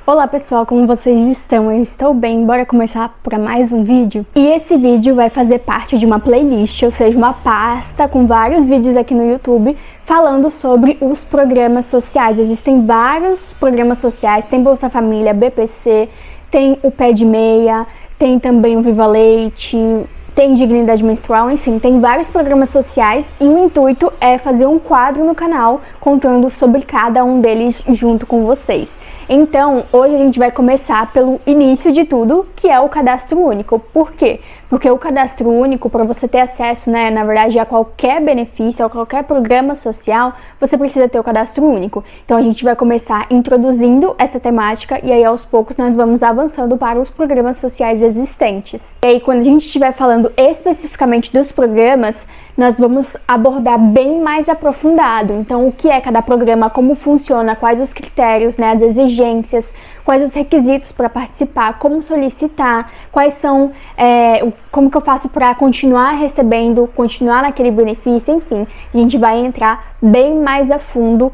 Olá pessoal, como vocês estão? Eu estou bem, bora começar para mais um vídeo. E esse vídeo vai fazer parte de uma playlist, ou seja, uma pasta com vários vídeos aqui no YouTube falando sobre os programas sociais. Existem vários programas sociais, tem Bolsa Família, BPC, tem o Pé de Meia, tem também o Viva Leite, tem Dignidade Menstrual, enfim, tem vários programas sociais e o intuito é fazer um quadro no canal contando sobre cada um deles junto com vocês. Então, hoje a gente vai começar pelo início de tudo, que é o cadastro único. Por quê? Porque o cadastro único, para você ter acesso, na verdade, a qualquer benefício, a qualquer programa social, você precisa ter o cadastro único. Então, a gente vai começar introduzindo essa temática e aí, aos poucos, nós vamos avançando para os programas sociais existentes. E aí, quando a gente estiver falando especificamente dos programas, nós vamos abordar bem mais aprofundado. Então, o que é cada programa, como funciona, quais os critérios, as exigências, quais os requisitos para participar, como solicitar, quais são, como que eu faço para continuar recebendo, continuar naquele benefício, enfim. A gente vai entrar bem mais a fundo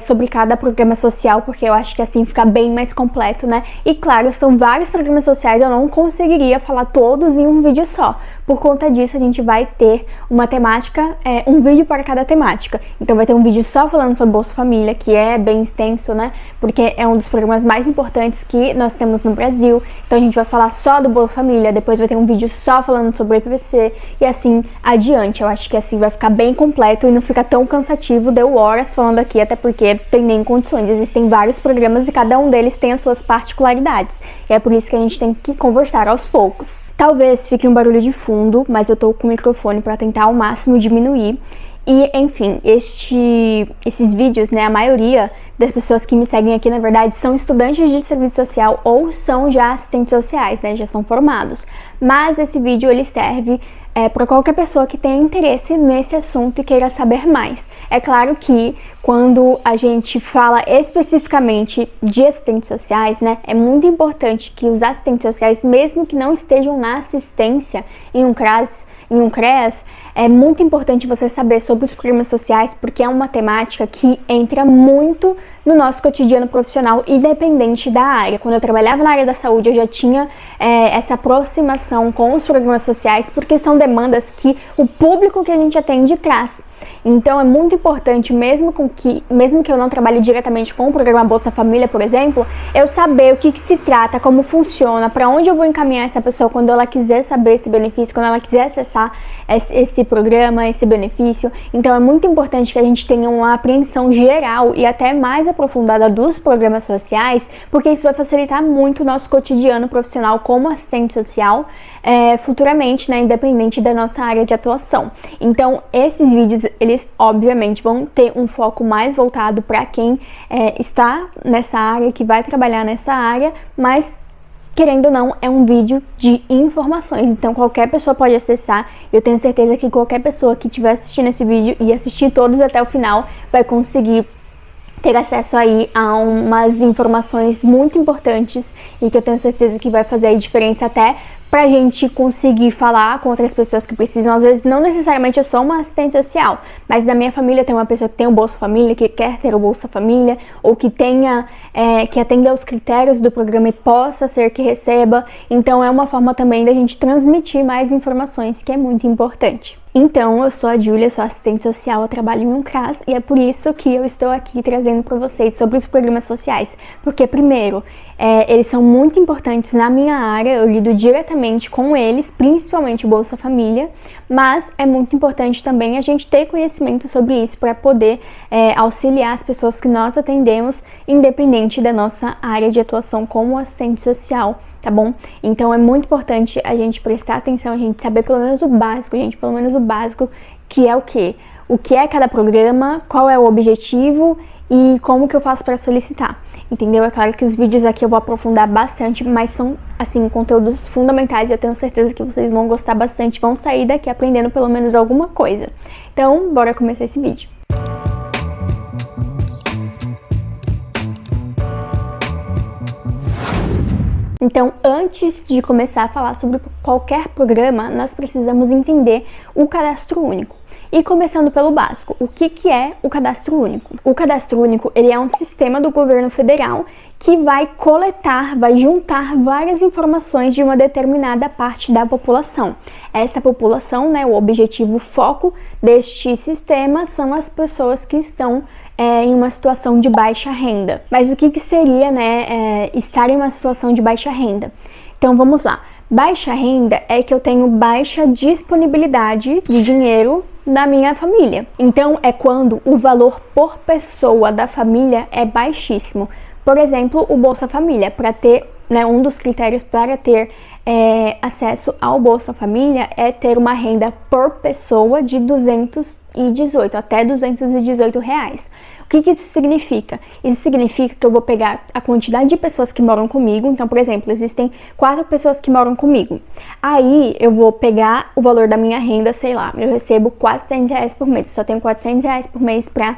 sobre cada programa social, porque eu acho que assim fica bem mais completo, E claro, são vários programas sociais, eu não conseguiria falar todos em um vídeo só. Por conta disso, a gente vai ter uma temática, um vídeo para cada temática. Então vai ter um vídeo só falando sobre Bolsa Família, que é bem extenso, Porque é um dos programas mais importantes que nós temos no Brasil. Então a gente vai falar só do Bolsa Família, depois vai ter um vídeo só falando sobre o IPVC e assim adiante. Eu acho que assim vai ficar bem completo e não fica tão cansativo. Deu horas falando aqui, até porque tem nem condições. Existem vários programas e cada um deles tem as suas particularidades. E é por isso que a gente tem que conversar aos poucos. Talvez fique um barulho de fundo, mas eu tô com o microfone para tentar ao máximo diminuir. E, enfim, esses vídeos, a maioria das pessoas que me seguem aqui, na verdade, são estudantes de serviço social ou são já assistentes sociais, já são formados. Mas esse vídeo, ele serve para qualquer pessoa que tenha interesse nesse assunto e queira saber mais. É claro que quando a gente fala especificamente de assistentes sociais, é muito importante que os assistentes sociais, mesmo que não estejam na assistência em um CREAS, é muito importante você saber sobre os programas sociais, porque é uma temática que entra muito no nosso cotidiano profissional, independente da área. Quando eu trabalhava na área da saúde, eu já tinha essa aproximação com os programas sociais, porque são demandas que o público que a gente atende traz. Então é muito importante, mesmo que eu não trabalhe diretamente com o programa Bolsa Família, por exemplo, eu saber o que se trata, como funciona, para onde eu vou encaminhar essa pessoa quando ela quiser saber esse benefício, quando ela quiser acessar esse programa, esse benefício. Então é muito importante que a gente tenha uma apreensão geral e até mais aprofundada dos programas sociais, porque isso vai facilitar muito o nosso cotidiano profissional como assistente social, futuramente, independente da nossa área de atuação. Então esses vídeos, eles obviamente vão ter um foco mais voltado para quem está nessa área, que vai trabalhar nessa área, mas querendo ou não, é um vídeo de informações, então qualquer pessoa pode acessar. Eu tenho certeza que qualquer pessoa que estiver assistindo esse vídeo e assistir todos até o final vai conseguir ter acesso aí a umas informações muito importantes e que eu tenho certeza que vai fazer a diferença até pra gente conseguir falar com outras pessoas que precisam. Às vezes, não necessariamente eu sou uma assistente social, mas na minha família tem uma pessoa que tem o Bolsa Família, que quer ter o Bolsa Família, ou que tenha, que atenda aos critérios do programa e possa ser que receba. Então, é uma forma também da gente transmitir mais informações, que é muito importante. Então, eu sou a Júlia, sou assistente social, eu trabalho em um CRAS e é por isso que eu estou aqui trazendo para vocês sobre os programas sociais. Porque, primeiro, eles são muito importantes na minha área, eu lido diretamente com eles, principalmente o Bolsa Família, mas é muito importante também a gente ter conhecimento sobre isso para poder auxiliar as pessoas que nós atendemos, independente da nossa área de atuação como assistente social, tá bom? Então é muito importante a gente prestar atenção, a gente saber pelo menos o básico, que é o quê? O que é cada programa, qual é o objetivo e como que eu faço para solicitar, entendeu? É claro que os vídeos aqui eu vou aprofundar bastante, mas são, assim, conteúdos fundamentais e eu tenho certeza que vocês vão gostar bastante, vão sair daqui aprendendo pelo menos alguma coisa. Então, bora começar esse vídeo. Então, antes de começar a falar sobre qualquer programa, nós precisamos entender o cadastro único. E começando pelo básico, o que é o Cadastro Único? O Cadastro Único, ele é um sistema do governo federal que vai coletar, vai juntar várias informações de uma determinada parte da população. Essa população, né, o objetivo, o foco deste sistema são as pessoas que estão em uma situação de baixa renda. Mas o que seria, né, estar em uma situação de baixa renda? Então vamos lá. Baixa renda é que eu tenho baixa disponibilidade de dinheiro na minha família. Então é quando o valor por pessoa da família é baixíssimo. Por exemplo, o Bolsa Família, para ter, né, um dos critérios para ter acesso ao Bolsa Família é ter uma renda por pessoa de até 218 reais. O que isso significa? Isso significa que eu vou pegar a quantidade de pessoas que moram comigo. Então, por exemplo, existem 4 pessoas que moram comigo. Aí eu vou pegar o valor da minha renda, sei lá, eu recebo 400 reais por mês. Só tenho 400 reais por mês pra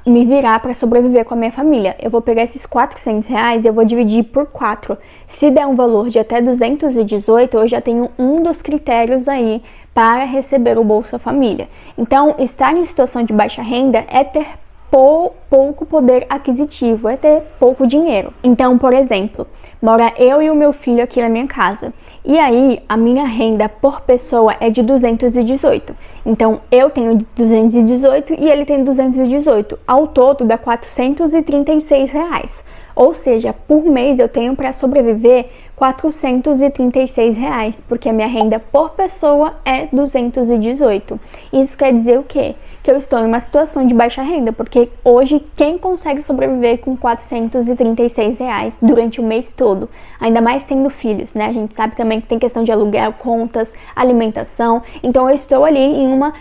me virar, para sobreviver com a minha família. Eu vou pegar esses 400 reais e eu vou dividir por 4. Se der um valor de até 218, eu já tenho um dos critérios aí para receber o Bolsa Família. Então, estar em situação de baixa renda é ter pouco poder aquisitivo, é ter pouco dinheiro. Então, por exemplo, mora eu e o meu filho aqui na minha casa. E aí, a minha renda por pessoa é de 218. Então, eu tenho 218 e ele tem 218. Ao todo, dá 436 reais. Ou seja, por mês eu tenho para sobreviver 436 reais, porque a minha renda por pessoa é 218. Isso quer dizer o quê? Que eu estou em uma situação de baixa renda, porque hoje quem consegue sobreviver com 436 reais durante o mês todo? Ainda mais tendo filhos, né? A gente sabe também que tem questão de aluguel, contas, alimentação. Então eu estou ali em uma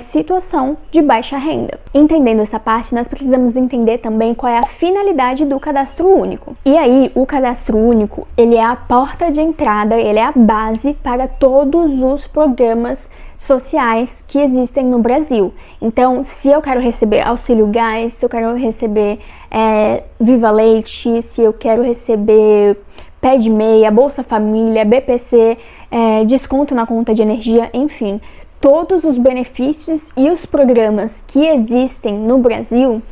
situação de baixa renda. Entendendo essa parte, nós precisamos entender também qual é a finalidade do Cadastro Único. E aí, o Cadastro Único, ele é a porta de entrada, ele é a base para todos os programas sociais que existem no Brasil. Então, se eu quero receber auxílio gás, se eu quero receber Viva Leite, se eu quero receber Pé de Meia, Bolsa Família, BPC, desconto na conta de energia, enfim, todos os benefícios e os programas que existem no Brasil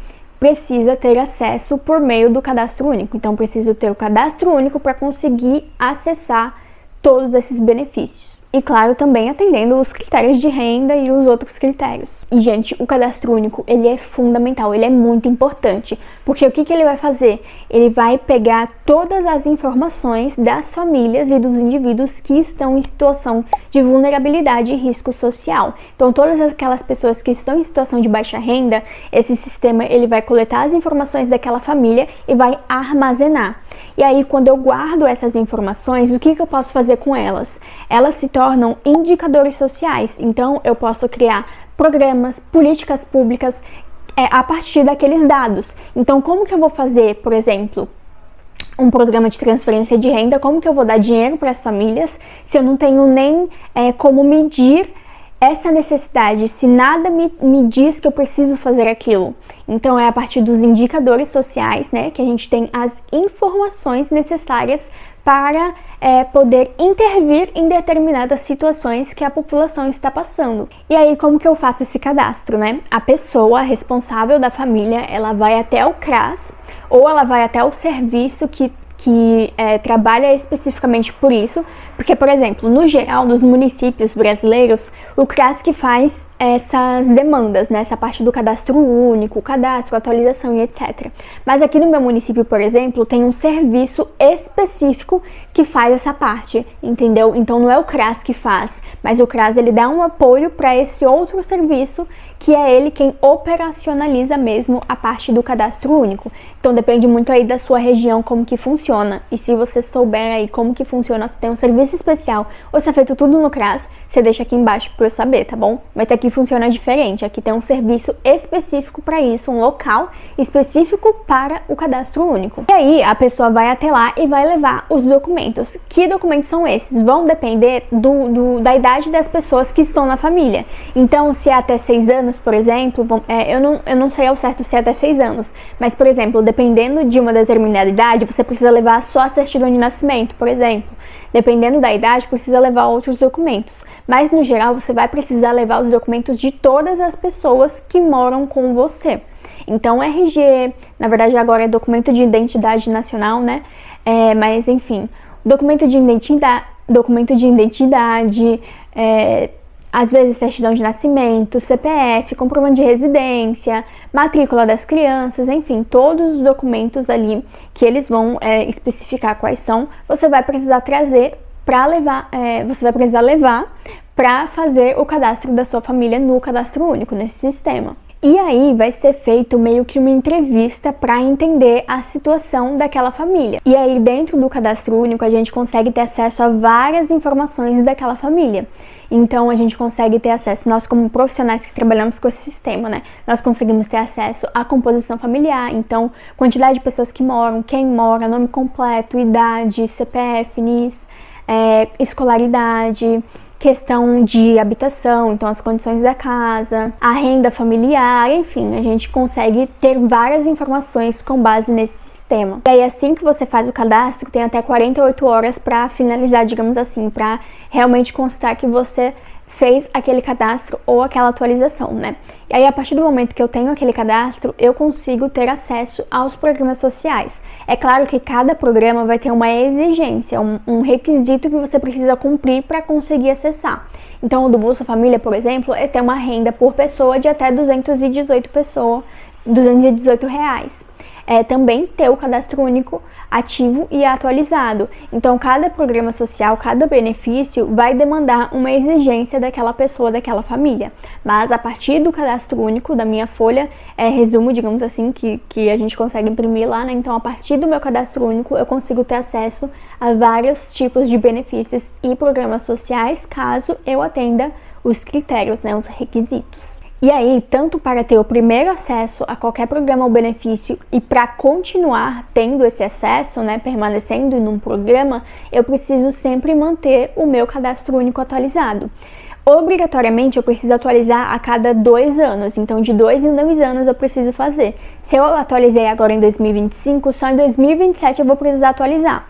precisa ter acesso por meio do Cadastro Único. Então, preciso ter o Cadastro Único para conseguir acessar todos esses benefícios. E, claro, também atendendo os critérios de renda e os outros critérios. E, gente, o Cadastro Único, ele é fundamental, ele é muito importante. Porque o que ele vai fazer? Ele vai pegar todas as informações das famílias e dos indivíduos que estão em situação de vulnerabilidade e risco social. Então, todas aquelas pessoas que estão em situação de baixa renda, esse sistema, ele vai coletar as informações daquela família e vai armazenar. E aí, quando eu guardo essas informações, o que eu posso fazer com elas? Elas se tornam indicadores sociais. Então, eu posso criar programas, políticas públicas a partir daqueles dados. Então, como que eu vou fazer, por exemplo, um programa de transferência de renda? Como que eu vou dar dinheiro para as famílias se eu não tenho nem como medir essa necessidade, se nada me diz que eu preciso fazer aquilo? Então é a partir dos indicadores sociais, né, que a gente tem as informações necessárias para poder intervir em determinadas situações que a população está passando. E aí, como que eu faço esse cadastro, né? A pessoa responsável da família, ela vai até o CRAS ou ela vai até o serviço que trabalha especificamente por isso, porque, por exemplo, no geral, nos municípios brasileiros, o CRAS que faz essas demandas, né? Essa parte do cadastro único, cadastro, atualização e etc. Mas aqui no meu município, por exemplo, tem um serviço específico que faz essa parte, entendeu? Então não é o CRAS que faz, mas o CRAS ele dá um apoio para esse outro serviço, que é ele quem operacionaliza mesmo a parte do cadastro único. Então depende muito aí da sua região como que funciona. E se você souber aí como que funciona, se tem um serviço especial ou se é feito tudo no CRAS, você deixa aqui embaixo para eu saber, tá bom? Mas aqui funciona diferente, aqui tem um serviço específico para isso, um local específico para o cadastro único. E aí a pessoa vai até lá e vai levar os documentos. Que documentos são esses? Vão depender da idade das pessoas que estão na família. Então, se é até 6 anos, por exemplo, eu não sei ao certo se é até 6 anos, mas, por exemplo, dependendo de uma determinada idade, você precisa levar só a certidão de nascimento, por exemplo. Dependendo da idade, precisa levar outros documentos. Mas, no geral, você vai precisar levar os documentos documentos de todas as pessoas que moram com você. Então, RG, na verdade agora é documento de identidade nacional, né? Mas enfim, documento de identidade, às vezes certidão de nascimento, CPF, comprovante de residência, matrícula das crianças, enfim, todos os documentos ali que eles vão especificar quais são, você vai precisar trazer para levar, para fazer o cadastro da sua família no cadastro único, nesse sistema. E aí vai ser feito meio que uma entrevista para entender a situação daquela família. E aí dentro do cadastro único a gente consegue ter acesso a várias informações daquela família. Então a gente consegue ter acesso, nós como profissionais que trabalhamos com esse sistema, né? Nós conseguimos ter acesso à composição familiar, então quantidade de pessoas que moram, quem mora, nome completo, idade, CPF, NIS, escolaridade, questão de habitação, então as condições da casa, a renda familiar, enfim, a gente consegue ter várias informações com base nesse sistema. E aí assim que você faz o cadastro, tem até 48 horas para finalizar, digamos assim, para realmente constar que você fez aquele cadastro ou aquela atualização, né? E aí, a partir do momento que eu tenho aquele cadastro, eu consigo ter acesso aos programas sociais. É claro que cada programa vai ter uma exigência, um requisito que você precisa cumprir para conseguir acessar. Então, o do Bolsa Família, por exemplo, é ter uma renda por pessoa de até R$218. Também ter o cadastro único ativo e atualizado. Então, cada programa social, cada benefício vai demandar uma exigência daquela pessoa, daquela família. Mas a partir do cadastro único, da minha folha, resumo, digamos assim, que a gente consegue imprimir lá, né? Então, a partir do meu cadastro único, eu consigo ter acesso a vários tipos de benefícios e programas sociais, caso eu atenda os critérios, né? Os requisitos. E aí, tanto para ter o primeiro acesso a qualquer programa ou benefício e para continuar tendo esse acesso, né, permanecendo num programa, eu preciso sempre manter o meu cadastro único atualizado. Obrigatoriamente, eu preciso atualizar a cada 2 anos, então de 2 em 2 anos eu preciso fazer. Se eu atualizei agora em 2025, só em 2027 eu vou precisar atualizar.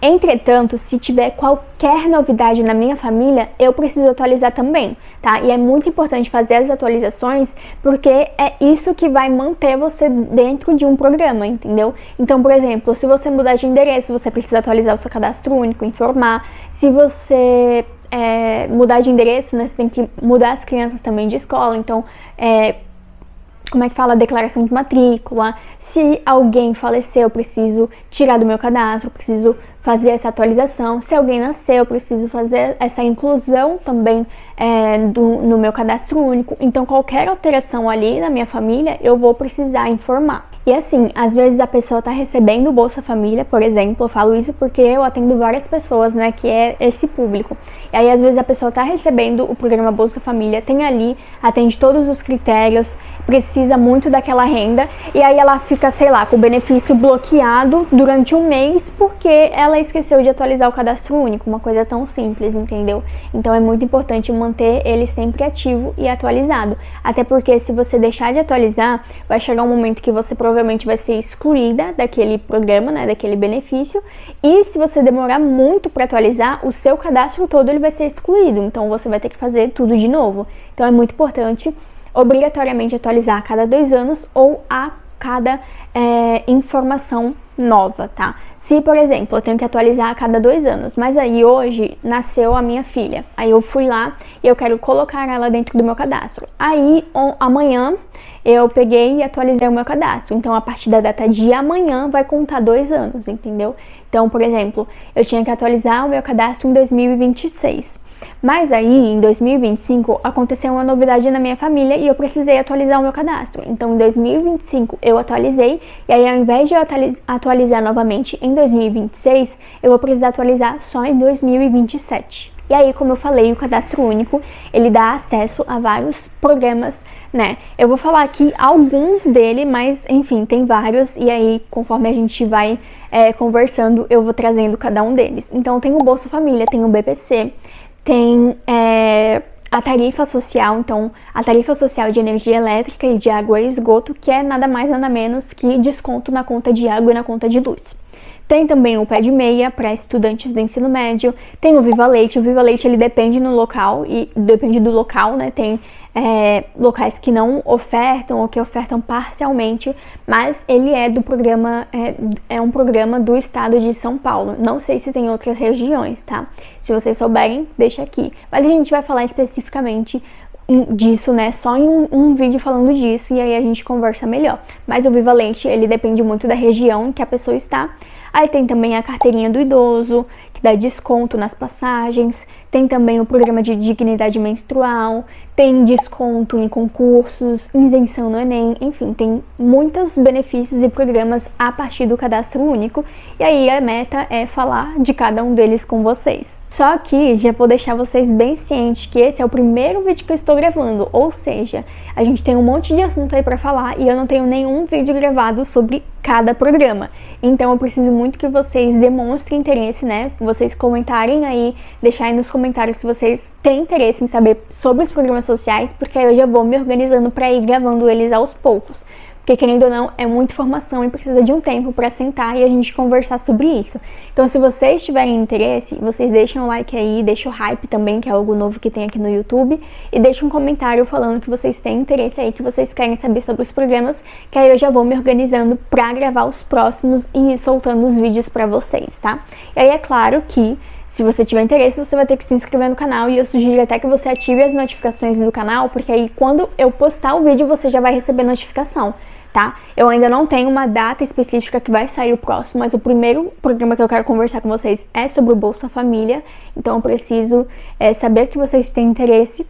Entretanto, se tiver qualquer novidade na minha família, eu preciso atualizar também, tá? E é muito importante fazer as atualizações, porque é isso que vai manter você dentro de um programa, entendeu? Então, por exemplo, se você mudar de endereço, você precisa atualizar o seu cadastro único, informar. Se você mudar de endereço, né, você tem que mudar as crianças também de escola, então como é que fala? Declaração de matrícula. Se alguém faleceu, eu preciso tirar do meu cadastro, eu preciso fazer essa atualização. Se alguém nasceu, eu preciso fazer essa inclusão também no meu cadastro único. Então, qualquer alteração ali na minha família, eu vou precisar informar. E assim, às vezes a pessoa tá recebendo o Bolsa Família, por exemplo, eu falo isso porque eu atendo várias pessoas, né, que é esse público. E aí, às vezes a pessoa tá recebendo o programa Bolsa Família, tem ali, atende todos os critérios, precisa muito daquela renda, e aí ela fica, sei lá, com o benefício bloqueado durante um mês porque ela esqueceu de atualizar o cadastro único, uma coisa tão simples, entendeu? Então é muito importante manter ele sempre ativo e atualizado, até porque se você deixar de atualizar, vai chegar um momento que você provavelmente vai ser excluída daquele programa, né, daquele benefício, e se você demorar muito para atualizar, o seu cadastro todo ele vai ser excluído, então você vai ter que fazer tudo de novo. Então é muito importante obrigatoriamente atualizar a cada 2 anos ou a cada informação nova, tá? Se, por exemplo, eu tenho que atualizar a cada 2 anos, mas aí hoje nasceu a minha filha, aí eu fui lá e eu quero colocar ela dentro do meu cadastro. Aí amanhã eu peguei e atualizei o meu cadastro, então a partir da data de amanhã vai contar 2 anos, entendeu? Então, por exemplo, eu tinha que atualizar o meu cadastro em 2026. Mas aí, em 2025, aconteceu uma novidade na minha família e eu precisei atualizar o meu cadastro. Então, em 2025, eu atualizei, e aí, ao invés de eu atualizar novamente em 2026, eu vou precisar atualizar só em 2027. E aí, como eu falei, o cadastro único, ele dá acesso a vários programas, né? Eu vou falar aqui alguns dele, mas, enfim, tem vários, e aí, conforme a gente vai conversando, eu vou trazendo cada um deles. Então, tem o Bolsa Família, tem o BPC, tem a tarifa social, então a tarifa social de energia elétrica e de água e esgoto, que é nada mais nada menos que desconto na conta de água e na conta de luz. Tem também o Pé de Meia para estudantes do ensino médio. Tem o Viva Leite. O Viva Leite ele depende do local, né? Tem locais que não ofertam ou que ofertam parcialmente, mas ele é do programa, é um programa do estado de São Paulo. Não sei se tem outras regiões, tá? Se vocês souberem, deixa aqui. Mas a gente vai falar especificamente disso, né, só em um vídeo falando disso, e aí a gente conversa melhor. Mas o Viva Leite, ele depende muito da região em que a pessoa está. Aí tem também a carteirinha do idoso, que dá desconto nas passagens. Tem também o programa de dignidade menstrual, tem desconto em concursos, isenção no Enem, enfim, tem muitos benefícios e programas a partir do cadastro único. E aí a meta é falar de cada um deles com vocês. Só que já vou deixar vocês bem cientes que esse é o primeiro vídeo que eu estou gravando, ou seja, a gente tem um monte de assunto aí pra falar e eu não tenho nenhum vídeo gravado sobre cada programa. Então eu preciso muito que vocês demonstrem interesse, né? Vocês comentarem aí, deixarem nos comentários se vocês têm interesse em saber sobre os programas sociais, porque aí eu já vou me organizando pra ir gravando eles aos poucos. Porque, querendo ou não, é muita informação e precisa de um tempo para sentar e a gente conversar sobre isso. Então, se vocês tiverem interesse, vocês deixem um like aí, deixem o hype também, que é algo novo que tem aqui no YouTube, e deixem um comentário falando que vocês têm interesse aí, que vocês querem saber sobre os programas, que aí eu já vou me organizando para gravar os próximos e ir soltando os vídeos para vocês, tá? E aí, é claro que se você tiver interesse, você vai ter que se inscrever no canal, e eu sugiro até que você ative as notificações do canal, porque aí quando eu postar o vídeo, você já vai receber notificação, tá? Eu ainda não tenho uma data específica que vai sair o próximo, mas o primeiro programa que eu quero conversar com vocês é sobre o Bolsa Família, então eu preciso saber que vocês têm interesse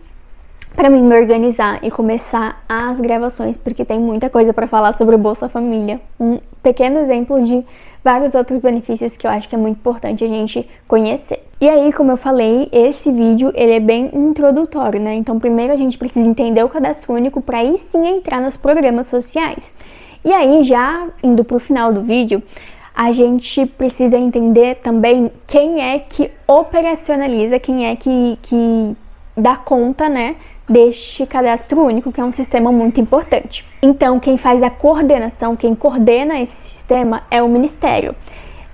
para mim me organizar e começar as gravações, porque tem muita coisa para falar sobre o Bolsa Família. Um pequeno exemplo de vários outros benefícios que eu acho que é muito importante a gente conhecer. E aí, como eu falei, esse vídeo ele é bem introdutório, né? Então, primeiro a gente precisa entender o cadastro único para aí sim entrar nos programas sociais. E aí, já indo para o final do vídeo, a gente precisa entender também quem é que operacionaliza, quem é que dá conta, né, deste cadastro único, que é um sistema muito importante. Então, quem faz a coordenação, quem coordena esse sistema é o Ministério.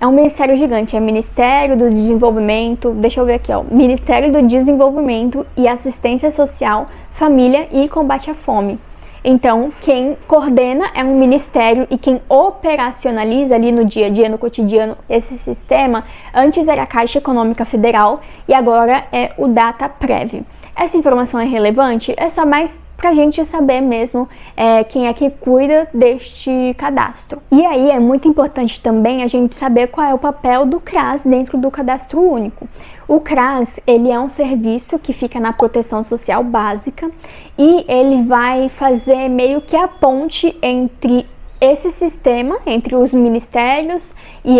É um ministério gigante, é o Ministério do Desenvolvimento, deixa eu ver aqui, ó, Ministério do Desenvolvimento e Assistência Social, Família e Combate à Fome. Então, quem coordena é um ministério e quem operacionaliza ali no dia a dia, no cotidiano, esse sistema, antes era a Caixa Econômica Federal e agora é o DataPrev. Essa informação é relevante? É só mais pra gente saber mesmo quem é que cuida deste cadastro. E aí é muito importante também a gente saber qual é o papel do CRAS dentro do cadastro único. O CRAS, ele é um serviço que fica na proteção social básica e ele vai fazer meio que a ponte entre esse sistema, entre os ministérios e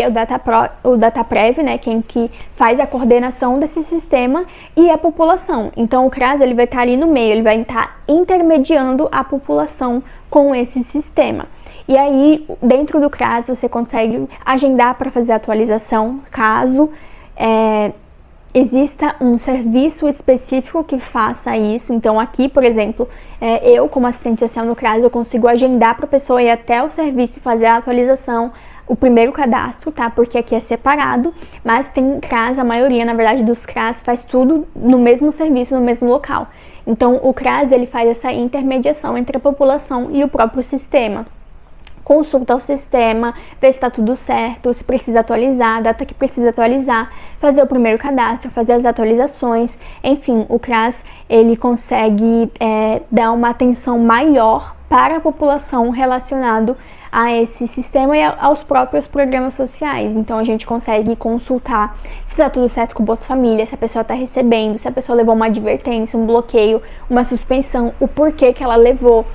o DataPrev, né, quem que faz a coordenação desse sistema, e a população. Então o CRAS ele vai estar ali no meio, ele vai estar intermediando a população com esse sistema. E aí, dentro do CRAS, você consegue agendar para fazer atualização, caso exista um serviço específico que faça isso. Então aqui, por exemplo, eu como assistente social no CRAS, eu consigo agendar para a pessoa ir até o serviço e fazer a atualização, o primeiro cadastro, tá? Porque aqui é separado, mas tem CRAS, a maioria, na verdade, dos CRAS faz tudo no mesmo serviço, no mesmo local. Então o CRAS, ele faz essa intermediação entre a população e o próprio sistema. Consulta o sistema, ver se está tudo certo, se precisa atualizar, a data que precisa atualizar, fazer o primeiro cadastro, fazer as atualizações. Enfim, o CRAS ele consegue dar uma atenção maior para a população relacionado a esse sistema e aos próprios programas sociais. Então a gente consegue consultar se está tudo certo com o Bolsa Família, se a pessoa está recebendo, se a pessoa levou uma advertência, um bloqueio, uma suspensão, o porquê que ela levou,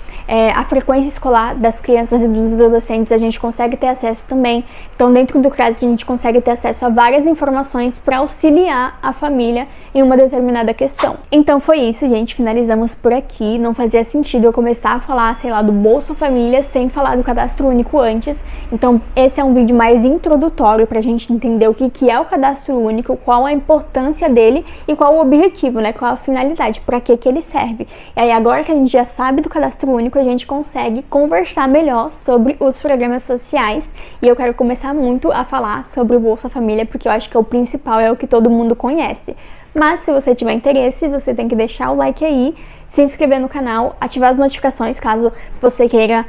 a frequência escolar das crianças e dos adolescentes a gente consegue ter acesso também. Então dentro do CRAS a gente consegue ter acesso a várias informações para auxiliar a família em uma determinada questão. Então foi isso, gente, finalizamos por aqui. Não fazia sentido eu começar a falar, sei lá, do Bolsa Família sem falar do cadastro cadastro único antes. Então esse é um vídeo mais introdutório pra gente entender o que é o cadastro único, qual a importância dele e qual o objetivo, né? Qual a finalidade, para que ele serve. E aí agora que a gente já sabe do cadastro único, a gente consegue conversar melhor sobre os programas sociais. E eu quero começar muito a falar sobre o Bolsa Família, porque eu acho que é o principal, é o que todo mundo conhece. Mas se você tiver interesse, você tem que deixar o like aí, se inscrever no canal, ativar as notificações caso você queira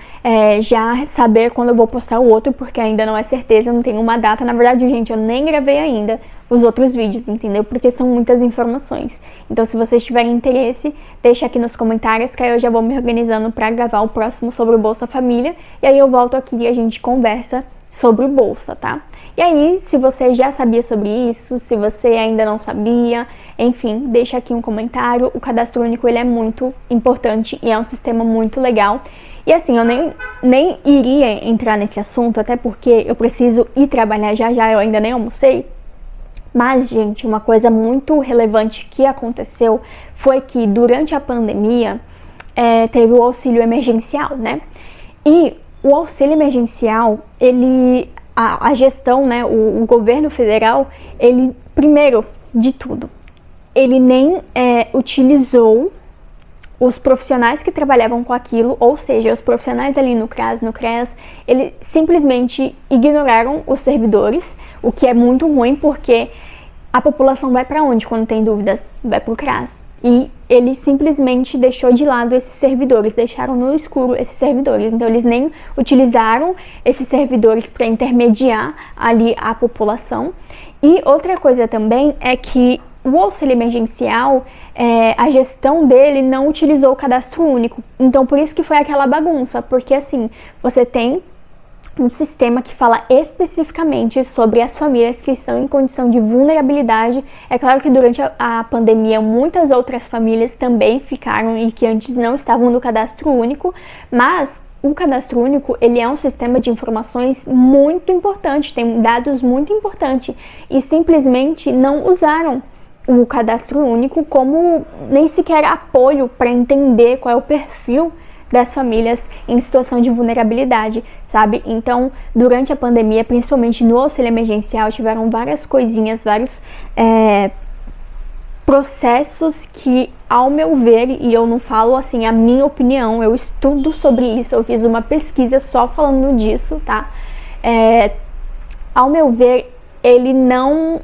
já saber quando eu vou postar o outro, porque ainda não é certeza, não tem uma data. Na verdade, gente, eu nem gravei ainda os outros vídeos, entendeu? Porque são muitas informações. Então, se vocês tiverem interesse, deixa aqui nos comentários, que aí eu já vou me organizando para gravar o próximo sobre o Bolsa Família. E aí eu volto aqui e a gente conversa sobre o Bolsa, tá? E aí, se você já sabia sobre isso, se você ainda não sabia, enfim, deixa aqui um comentário. O cadastro único, ele é muito importante e é um sistema muito legal. E assim, eu nem iria entrar nesse assunto, até porque eu preciso ir trabalhar já, eu ainda nem almocei. Mas, gente, uma coisa muito relevante que aconteceu foi que durante a pandemia teve o auxílio emergencial, né? E o auxílio emergencial, a gestão, né, o governo federal, ele, primeiro de tudo, ele nem utilizou os profissionais que trabalhavam com aquilo, ou seja, os profissionais ali no CRAS, no CREAS, eles simplesmente ignoraram os servidores, o que é muito ruim, porque a população vai para onde quando tem dúvidas? Vai para o CRAS. E ele simplesmente deixou de lado esses servidores, deixaram no escuro esses servidores. Então eles nem utilizaram esses servidores para intermediar ali a população. E outra coisa também é que o auxílio emergencial, a gestão dele não utilizou o cadastro único. Então por isso que foi aquela bagunça, porque assim, você tem um sistema que fala especificamente sobre as famílias que estão em condição de vulnerabilidade. É claro que durante a pandemia muitas outras famílias também ficaram e que antes não estavam no cadastro único, mas o cadastro único, ele é um sistema de informações muito importante, tem dados muito importantes e simplesmente não usaram o cadastro único como nem sequer apoio para entender qual é o perfil das famílias em situação de vulnerabilidade, sabe? Então, durante a pandemia, principalmente no auxílio emergencial, tiveram várias coisinhas, vários processos que, ao meu ver, e eu não falo assim a minha opinião, eu estudo sobre isso, eu fiz uma pesquisa só falando disso, tá? Ao meu ver, ele não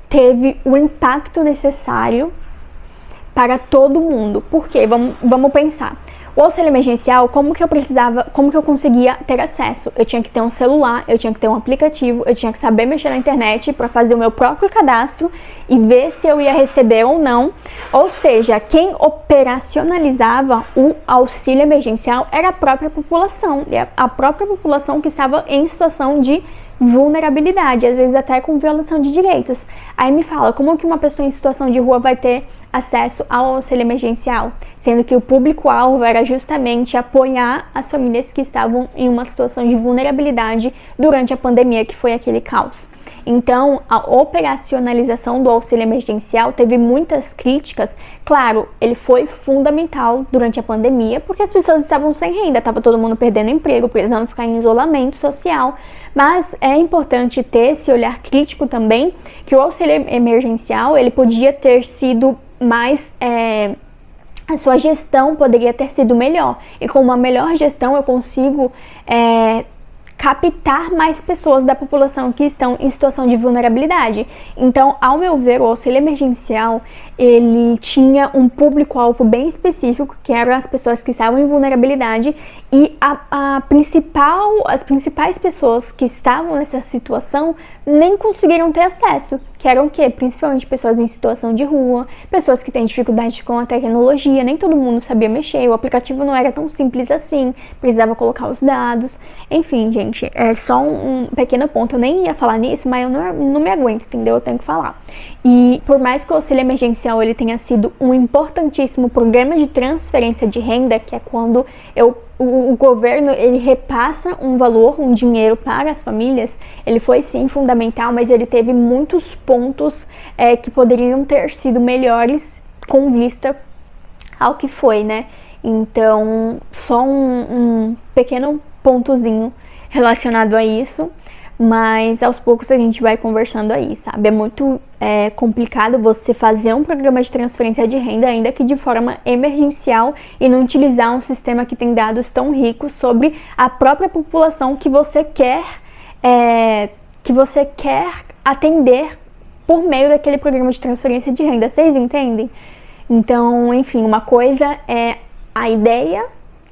teve o impacto necessário para todo mundo. Por quê? Vamos pensar. O auxílio emergencial, como que eu conseguia ter acesso? Eu tinha que ter um celular, eu tinha que ter um aplicativo, eu tinha que saber mexer na internet para fazer o meu próprio cadastro e ver se eu ia receber ou não. Ou seja, quem operacionalizava o auxílio emergencial era a própria população que estava em situação de vulnerabilidade, às vezes até com violação de direitos. Aí me fala, como que uma pessoa em situação de rua vai ter acesso ao auxílio emergencial, sendo que o público-alvo era justamente apoiar as famílias que estavam em uma situação de vulnerabilidade durante a pandemia, que foi aquele caos. Então, a operacionalização do auxílio emergencial teve muitas críticas. Claro, ele foi fundamental durante a pandemia, porque as pessoas estavam sem renda, estava todo mundo perdendo emprego, precisando ficar em isolamento social. Mas é importante ter esse olhar crítico também, que o auxílio emergencial, ele podia ter sido mais... a sua gestão poderia ter sido melhor. E com uma melhor gestão eu consigo captar mais pessoas da população que estão em situação de vulnerabilidade. Então, ao meu ver, o auxílio emergencial, ele tinha um público-alvo bem específico, que eram as pessoas que estavam em vulnerabilidade, e as principais pessoas que estavam nessa situação nem conseguiram ter acesso, que eram o quê? Principalmente pessoas em situação de rua, pessoas que têm dificuldade com a tecnologia, nem todo mundo sabia mexer, o aplicativo não era tão simples assim, precisava colocar os dados, enfim, gente, é só um pequeno ponto, eu nem ia falar nisso, mas eu não me aguento, entendeu? Eu tenho que falar. E por mais que o auxílio emergencial ele tenha sido um importantíssimo programa de transferência de renda, que é quando o governo ele repassa um valor, um dinheiro para as famílias, ele foi sim fundamental, mas ele teve muitos pontos que poderiam ter sido melhores com vista ao que foi, né? Então, só um pequeno pontozinho relacionado a isso, mas aos poucos a gente vai conversando aí, sabe? É muito complicado você fazer um programa de transferência de renda, ainda que de forma emergencial, e não utilizar um sistema que tem dados tão ricos sobre a própria população que você quer atender por meio daquele programa de transferência de renda. Vocês entendem? Então, enfim, uma coisa é a ideia,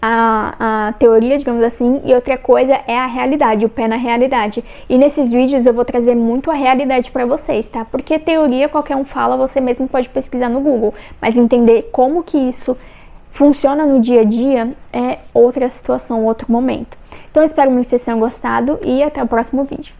a teoria, digamos assim, e outra coisa é a realidade, o pé na realidade. E nesses vídeos eu vou trazer muito a realidade para vocês, tá? Porque teoria qualquer um fala, você mesmo pode pesquisar no Google, mas entender como que isso funciona no dia a dia é outra situação, outro momento. Então eu espero muito que vocês tenham gostado e até o próximo vídeo.